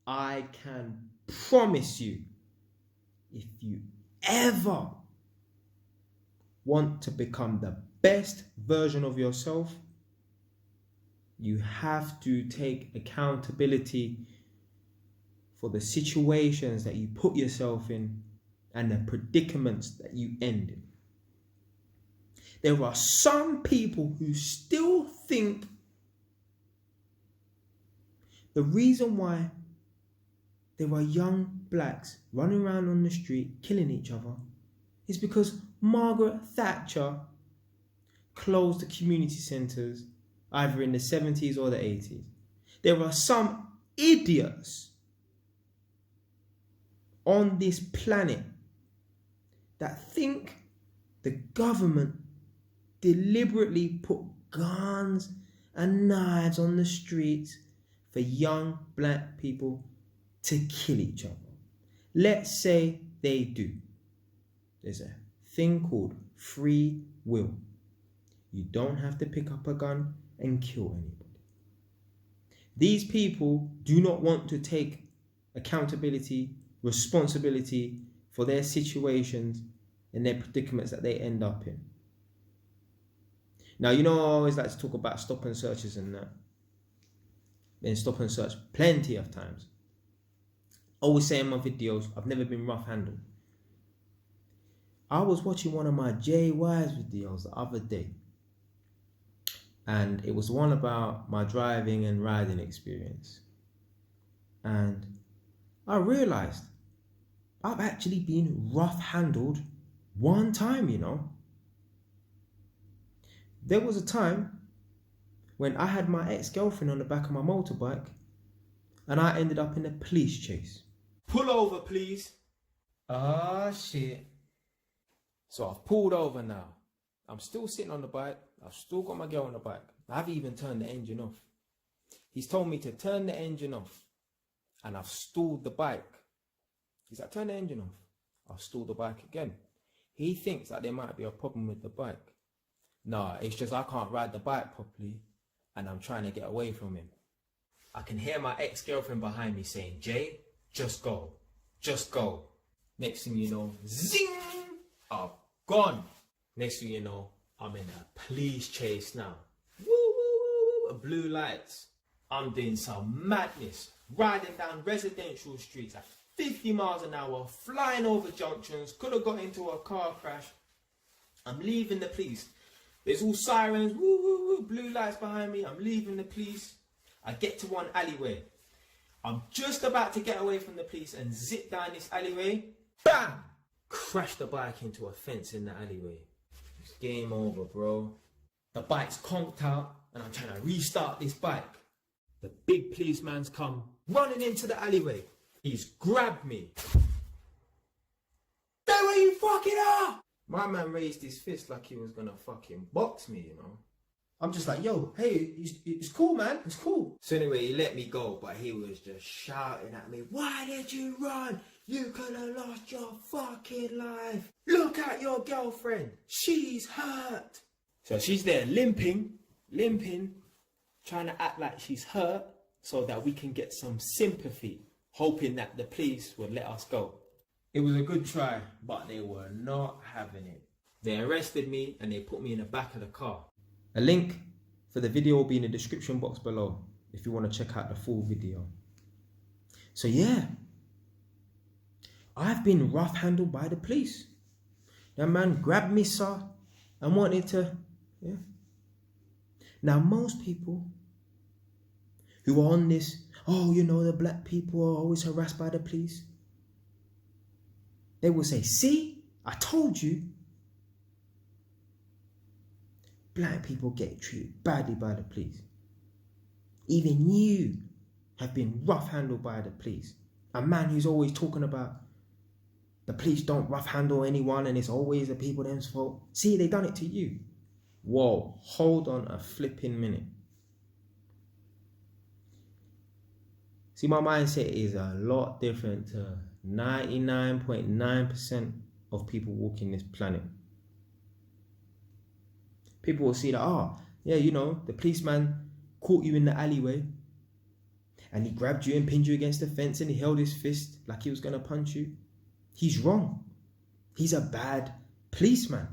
I can promise you, if you ever want to become the best version of yourself, you have to take accountability for the situations that you put yourself in and the predicaments that you end in. There are some people who still think the reason why there are young blacks running around on the street killing each other is because Margaret Thatcher closed the community centres either in the 70s or the 80s. There are some idiots on this planet that think the government deliberately put guns and knives on the streets for young black people to kill each other. Let's say they do. There's a thing called free will. You don't have to pick up a gun and kill anybody. These people do not want to take accountability, responsibility for their situations and their predicaments that they end up in. Now, you know, I always like to talk about stop and searches and that. Been stop and search plenty of times. Always say in my videos, I've never been rough handled. I was watching one of my Jay Wise videos the other day, and it was one about my driving and riding experience. And I realized I've actually been rough handled one time, you know. There was a time when I had my ex-girlfriend on the back of my motorbike and I ended up in a police chase. Pull over, please. Ah, shit. So I've pulled over now. I'm still sitting on the bike. I've still got my girl on the bike. I haven't even turned the engine off. He's told me to turn the engine off and I've stalled the bike. He's like, turn the engine off. I've stalled the bike again. He thinks that there might be a problem with the bike. No, it's just I can't ride the bike properly and I'm trying to get away from him. I can hear my ex-girlfriend behind me saying, Jay, just go. Just go. Next thing you know, zing! I'm gone. Next thing you know, I'm in a police chase now. Woo, woo, woo, blue lights. I'm doing some madness. Riding down residential streets at 50 miles an hour, flying over junctions, could have got into a car crash. I'm leaving the police. There's all sirens, woo, woo, woo, blue lights behind me. I'm leaving the police. I get to one alleyway. I'm just about to get away from the police and zip down this alleyway. Bam! Crash the bike into a fence in the alleyway. It's game over, bro. The bike's conked out and I'm trying to restart this bike. The big policeman's come running into the alleyway. He's grabbed me. Stay where you fucking are! My man raised his fist like he was gonna fucking box me, you know. I'm just like, yo, hey, it's cool, man, it's cool. So anyway, he let me go, but he was just shouting at me, why did you run? You could have lost your fucking life. Look at your girlfriend, she's hurt. So she's there limping, trying to act like she's hurt so that we can get some sympathy, hoping that the police would let us go. It was a good try, but they were not having it. They arrested me and they put me in the back of the car. A link for the video will be in the description box below if you want to check out the full video. So yeah, I've been rough handled by the police. That man grabbed me, sir, and wanted to, yeah. Now most people who are on this, oh, you know, the black people are always harassed by the police. They will say, see, I told you. Black people get treated badly by the police. Even you have been rough handled by the police. A man who's always talking about the police don't rough handle anyone and it's always the people them's fault. See, they done it to you. Whoa, hold on a flipping minute. See, my mindset is a lot different to 99.9% of people walking this planet. People will see that, oh, yeah, you know, the policeman caught you in the alleyway and he grabbed you and pinned you against the fence and he held his fist like he was going to punch you, he's wrong. He's a bad policeman.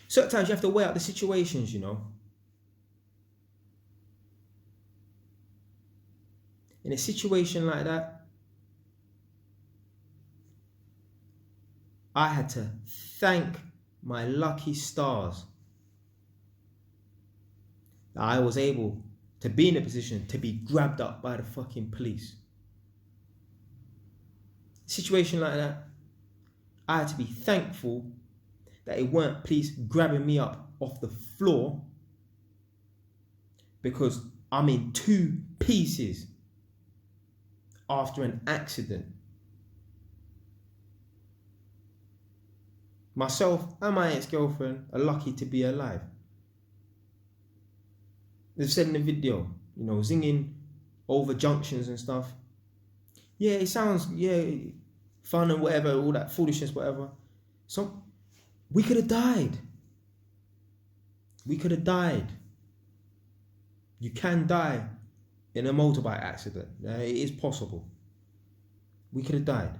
Certain times you have to weigh out the situations, you know. In a situation like that, I had to thank my lucky stars that I was able to be in a position to be grabbed up by the fucking police. Situation like that, I had to be thankful that it weren't police grabbing me up off the floor, because I'm in 2 pieces after an accident. Myself and my ex-girlfriend are lucky to be alive. They've said in the video, you know, zinging over junctions and stuff. Yeah, it sounds, fun and whatever, all that foolishness, whatever. So, we could have died. We could have died. You can die in a motorbike accident. It is possible. We could have died.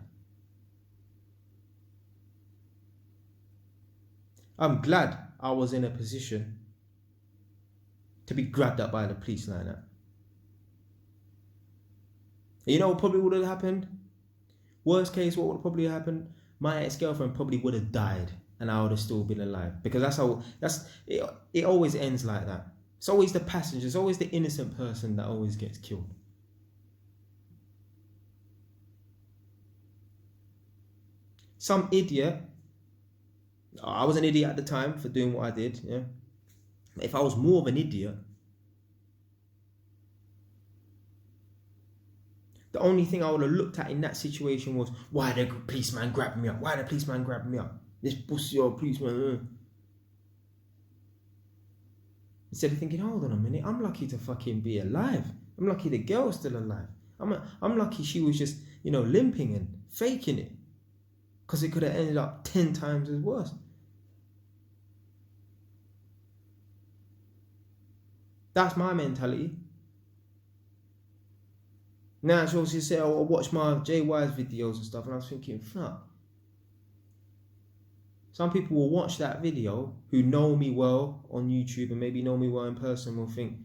I'm glad I was in a position to be grabbed up by the police like that. You know what probably would have happened? Worst case, what would have probably happened? My ex-girlfriend probably would have died and I would have still been alive. Because it always ends like that. It's always the passenger, it's always the innocent person that always gets killed. Some idiot, I was an idiot at the time for doing what I did, yeah. If I was more of an idiot, the only thing I would have looked at in that situation was, why the policeman grabbed me up? Why the policeman grabbed me up? This pussy old policeman. Instead of thinking, hold on a minute, I'm lucky to fucking be alive. I'm lucky the girl's still alive. I'm lucky she was just, you know, limping and faking it. Because it could have ended up 10 times as worse. That's my mentality. Now she also said, oh, I watched my JY's videos and stuff, and I was thinking, fuck. Some people will watch that video who know me well on YouTube and maybe know me well in person, will think,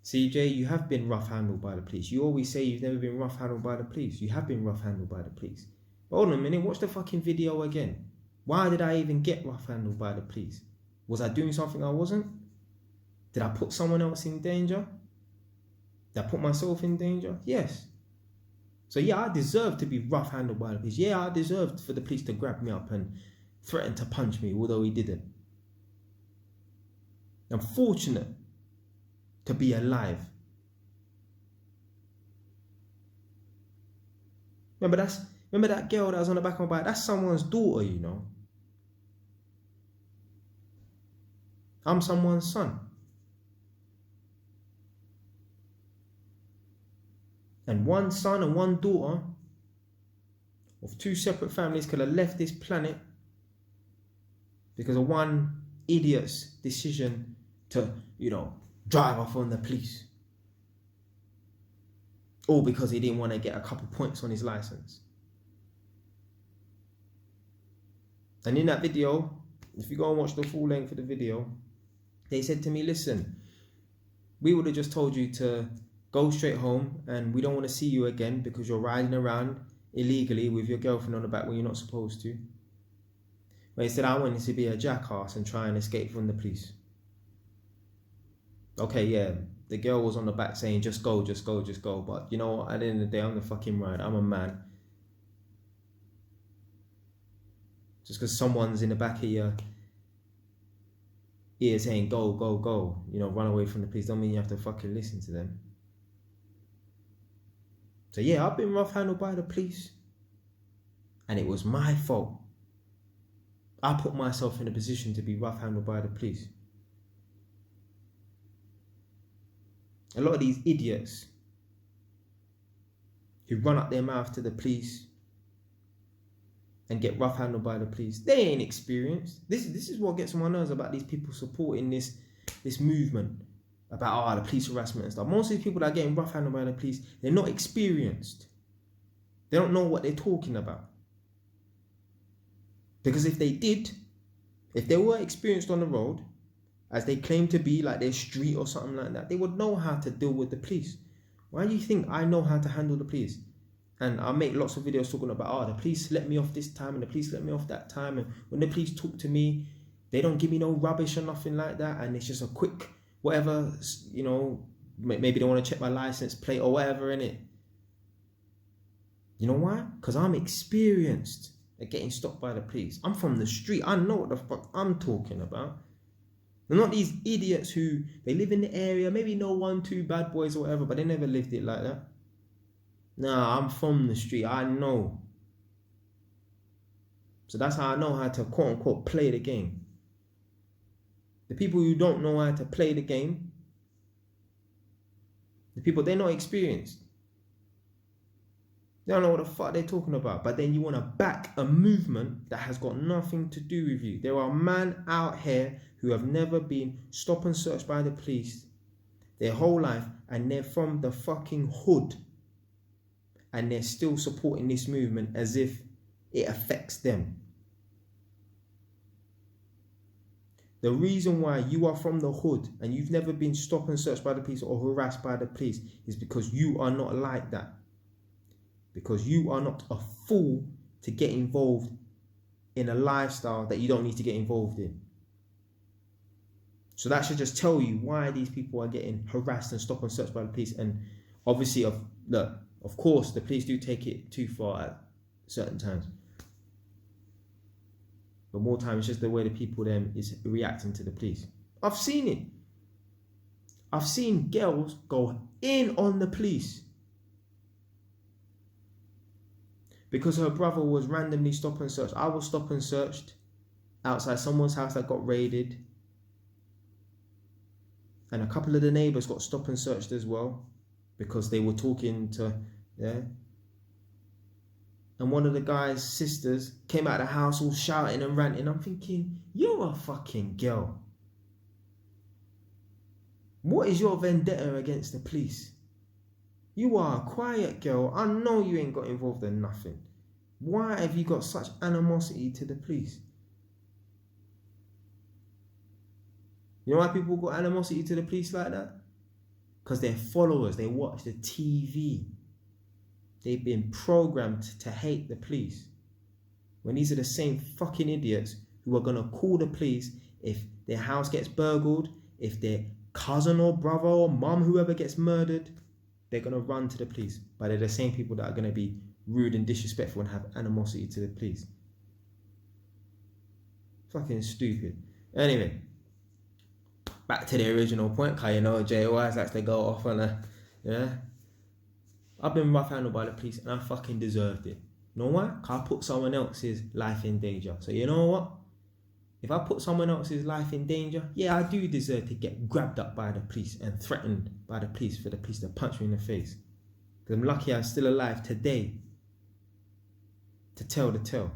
CJ, you have been rough handled by the police. You always say you've never been rough handled by the police. You have been rough handled by the police. But hold on a minute, watch the fucking video again. Why did I even get rough handled by the police? Was I doing something I wasn't? Did I put someone else in danger? Did I put myself in danger? Yes. So yeah, I deserved to be rough handled by the police. Yeah, I deserved for the police to grab me up and threaten to punch me, although he didn't. I'm fortunate to be alive. Remember that girl that was on the back of my bike? That's someone's daughter, you know. I'm someone's son. And one son and one daughter of 2 separate families could have left this planet because of one idiot's decision to, you know, drive off on the police. Or because he didn't want to get a couple points on his license. And in that video, if you go and watch the full length of the video, they said to me, listen, we would have just told you to go straight home and we don't want to see you again because you're riding around illegally with your girlfriend on the back when you're not supposed to. But instead, I wanted to be a jackass and try and escape from the police. Okay, yeah, the girl was on the back saying, just go, just go, just go. But you know what, at the end of the day, I'm the fucking rider. I'm a man. Just because someone's in the back of your ear saying, go, go, go, you know, run away from the police, don't mean you have to fucking listen to them. So yeah, I've been rough handled by the police. And it was my fault. I put myself in a position to be rough handled by the police. A lot of these idiots who run up their mouth to the police and get rough handled by the police, they ain't experienced. This is what gets on my nerves about these people supporting this movement. about the police harassment and stuff. Most of these people that are getting rough handled by the police, they're not experienced. They don't know what they're talking about. Because if they were experienced on the road, as they claim to be, like their street or something like that, they would know how to deal with the police. Why do you think I know how to handle the police? And I make lots of videos talking about, the police let me off this time and the police let me off that time. And when the police talk to me, they don't give me no rubbish or nothing like that. And it's just a quick, whatever, you know, maybe they want to check my license plate or whatever, innit? You know why? Because I'm experienced at getting stopped by the police. I'm from the street. I know what the fuck I'm talking about. They're not these idiots who, they live in the area, maybe know 1, 2 bad boys or whatever, but they never lived it like that. Nah, I'm from the street. I know. So that's how I know how to quote unquote play the game. The people who don't know how to play the game, the people, they're not experienced. They don't know what the fuck they're talking about. But then you want to back a movement that has got nothing to do with you. There are men out here who have never been stop and searched by the police their whole life, and they're from the fucking hood, and they're still supporting this movement as if it affects them. The reason why you are from the hood and you've never been stopped and searched by the police or harassed by the police is because you are not like that. Because you are not a fool to get involved in a lifestyle that you don't need to get involved in. So that should just tell you why these people are getting harassed and stopped and searched by the police. And obviously, of course, the police do take it too far at certain times. But more time, it's just the way the people then is reacting to the police. I've seen it. I've seen girls go in on the police because her brother was randomly stop and searched. I was stop and searched outside someone's house that got raided. And a couple of the neighbours got stop and searched as well because they were talking to, And one of the guy's sisters came out of the house all shouting and ranting. I'm thinking, you're a fucking girl. What is your vendetta against the police? You are a quiet girl. I know you ain't got involved in nothing. Why have you got such animosity to the police? You know why people got animosity to the police like that? Because they're followers. They watch the TV. They've been programmed to hate the police. When these are the same fucking idiots who are going to call the police if their house gets burgled, if their cousin or brother or mum, whoever gets murdered, they're going to run to the police. But they're the same people that are going to be rude and disrespectful and have animosity to the police. Fucking stupid. Anyway, back to the original point, because you know Jay Wise likes to go off on a, I've been rough handled by the police and I fucking deserved it. You know why? Because I put someone else's life in danger. So you know what? If I put someone else's life in danger, yeah, I do deserve to get grabbed up by the police and threatened by the police for the police to punch me in the face. Because I'm lucky I'm still alive today to tell the tale.